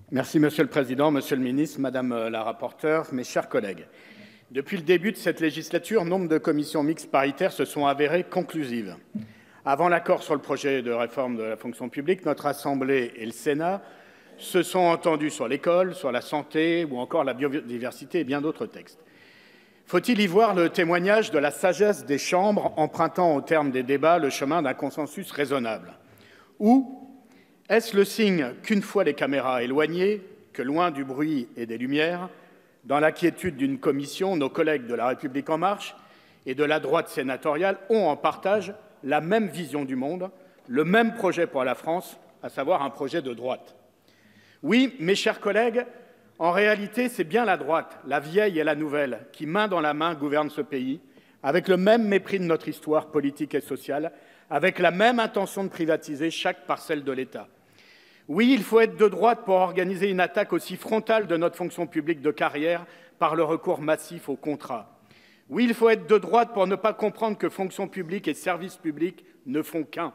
Merci, Monsieur le Président, Monsieur le Ministre, Madame la rapporteure, mes chers collègues. Depuis le début de cette législature, nombre de commissions mixtes paritaires se sont avérées conclusives. Avant l'accord sur le projet de réforme de la fonction publique, notre Assemblée et le Sénat se sont entendus sur l'école, sur la santé ou encore la biodiversité et bien d'autres textes. Faut-il y voir le témoignage de la sagesse des chambres empruntant au terme des débats le chemin d'un consensus raisonnable? Ou est-ce le signe qu'une fois les caméras éloignées, que loin du bruit et des lumières, dans la quiétude d'une commission, nos collègues de La République En Marche et de la droite sénatoriale ont en partage la même vision du monde, le même projet pour la France, à savoir un projet de droite? Oui, mes chers collègues, en réalité, c'est bien la droite, la vieille et la nouvelle, qui, main dans la main, gouverne ce pays, avec le même mépris de notre histoire politique et sociale, avec la même intention de privatiser chaque parcelle de l'État. Oui, il faut être de droite pour organiser une attaque aussi frontale de notre fonction publique de carrière par le recours massif aux contrats. Oui, il faut être de droite pour ne pas comprendre que fonction publique et service public ne font qu'un.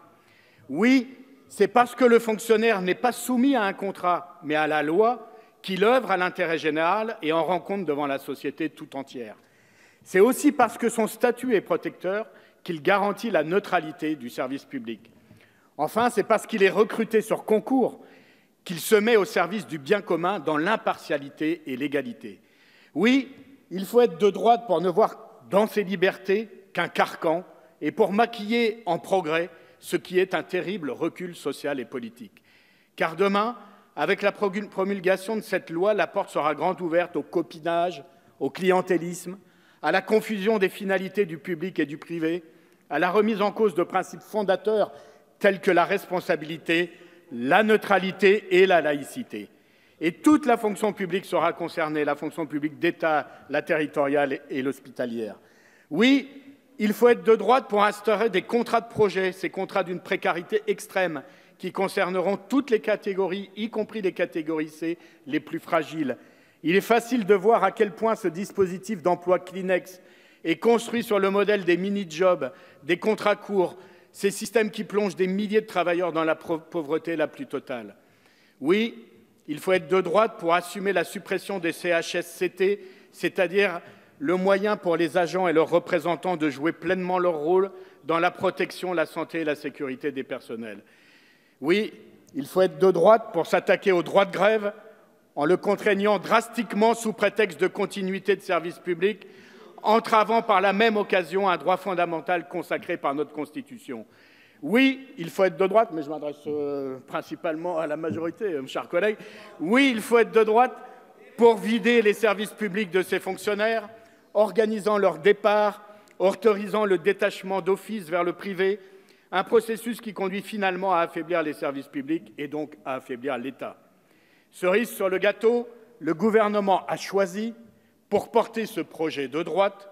Oui, c'est parce que le fonctionnaire n'est pas soumis à un contrat, mais à la loi, qu'il œuvre à l'intérêt général et en rend compte devant la société tout entière. C'est aussi parce que son statut est protecteur qu'il garantit la neutralité du service public. Enfin, c'est parce qu'il est recruté sur concours qu'il se met au service du bien commun dans l'impartialité et l'égalité. Oui, il faut être de droite pour ne voir dans ces libertés qu'un carcan et pour maquiller en progrès ce qui est un terrible recul social et politique. Car demain, avec la promulgation de cette loi, la porte sera grande ouverte au copinage, au clientélisme, à la confusion des finalités du public et du privé, à la remise en cause de principes fondateurs tels que la responsabilité, la neutralité et la laïcité. Et toute la fonction publique sera concernée, la fonction publique d'État, la territoriale et l'hospitalière. Oui, il faut être de droite pour instaurer des contrats de projet, ces contrats d'une précarité extrême qui concerneront toutes les catégories, y compris les catégories C, les plus fragiles. Il est facile de voir à quel point ce dispositif d'emploi Kleenex est construit sur le modèle des mini-jobs, des contrats courts, ces systèmes qui plongent des milliers de travailleurs dans la pauvreté la plus totale. Oui, il faut être de droite pour assumer la suppression des CHSCT, c'est-à-dire le moyen pour les agents et leurs représentants de jouer pleinement leur rôle dans la protection, la santé et la sécurité des personnels. Oui, il faut être de droite pour s'attaquer au droit de grève en le contraignant drastiquement sous prétexte de continuité de service public, entravant par la même occasion un droit fondamental consacré par notre Constitution. Oui, il faut être de droite, mais je m'adresse principalement à la majorité, mes chers collègues. Oui, il faut être de droite pour vider les services publics de ses fonctionnaires, organisant leur départ, autorisant le détachement d'office vers le privé, un processus qui conduit finalement à affaiblir les services publics et donc à affaiblir l'État. Cerise sur le gâteau, le gouvernement a choisi, pour porter ce projet de droite,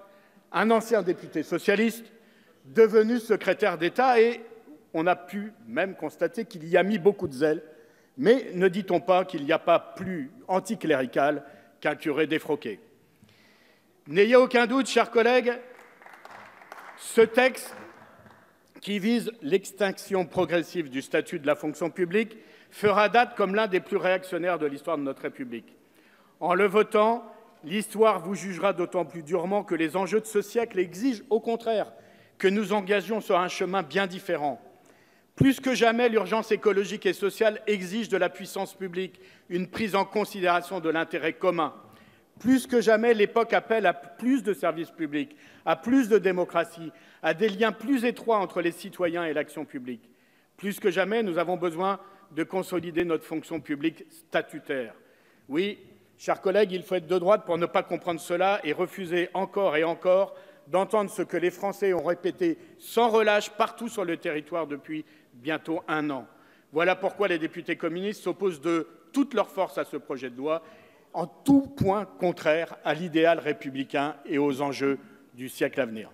un ancien député socialiste devenu secrétaire d'État et on a pu même constater qu'il y a mis beaucoup de zèle. Mais ne dit-on pas qu'il n'y a pas plus anticlérical qu'un curé défroqué? N'ayez aucun doute, chers collègues, ce texte qui vise l'extinction progressive du statut de la fonction publique fera date comme l'un des plus réactionnaires de l'histoire de notre République. En le votant, l'histoire vous jugera d'autant plus durement que les enjeux de ce siècle exigent, au contraire, que nous engagions sur un chemin bien différent. Plus que jamais, l'urgence écologique et sociale exige de la puissance publique une prise en considération de l'intérêt commun. Plus que jamais, l'époque appelle à plus de services publics, à plus de démocratie, à des liens plus étroits entre les citoyens et l'action publique. Plus que jamais, nous avons besoin de consolider notre fonction publique statutaire. Oui, chers collègues, il faut être de droite pour ne pas comprendre cela et refuser encore et encore d'entendre ce que les Français ont répété sans relâche partout sur le territoire depuis bientôt 1 an. Voilà pourquoi les députés communistes s'opposent de toute leur force à ce projet de loi, en tout point contraire à l'idéal républicain et aux enjeux du siècle à venir.